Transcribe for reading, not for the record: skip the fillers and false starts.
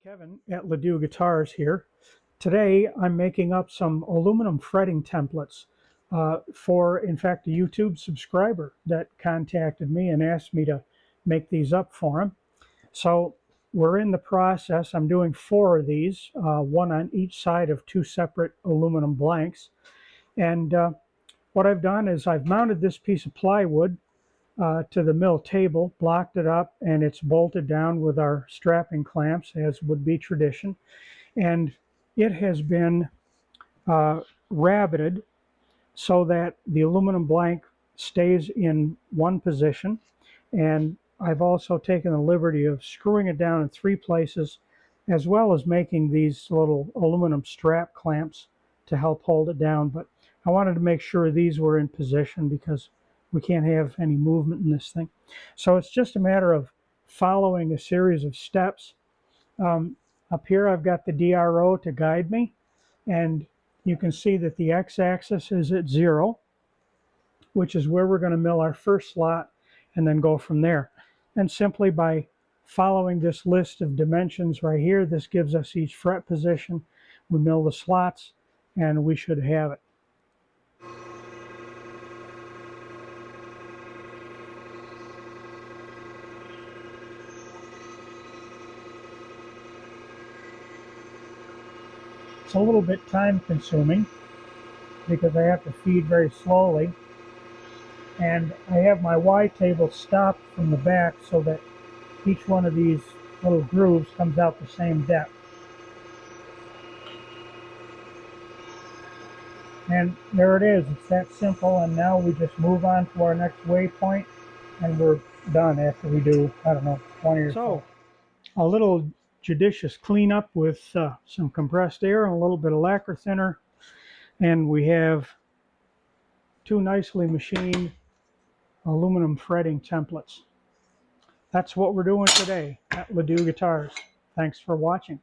Kevin at Ledoux Guitars here. Today I'm making up some aluminum fretting templates for, in fact, a YouTube subscriber that contacted me and asked me to make these up for him. So we're in the process. I'm doing 4 of these, one on each side of 2 separate aluminum blanks. And what I've done is I've mounted this piece of plywood to the mill table, blocked it up, and it's bolted down with our strapping clamps, as would be tradition. And it has been rabbeted so that the aluminum blank stays in one position. And I've also taken the liberty of screwing it down in 3 places, as well as making these little aluminum strap clamps to help hold it down. But I wanted to make sure these were in position because we can't have any movement in this thing. So it's just a matter of following a series of steps. Up here I've got the DRO to guide me, and you can see that the x-axis is at 0, which is where we're going to mill our first slot and then go from there. And simply by following this list of dimensions right here, this gives us each fret position. We mill the slots and we should have it. It's a little bit time consuming because I have to feed very slowly, and I have my Y table stopped from the back so that each one of these little grooves comes out the same depth. And there it is. It's that simple, and now we just move on to our next waypoint and we're done after we do, I don't know, 20 or so. A little judicious cleanup with some compressed air and a little bit of lacquer thinner, and we have 2 nicely machined aluminum fretting templates. That's what we're doing today at Ledoux Guitars. Thanks for watching.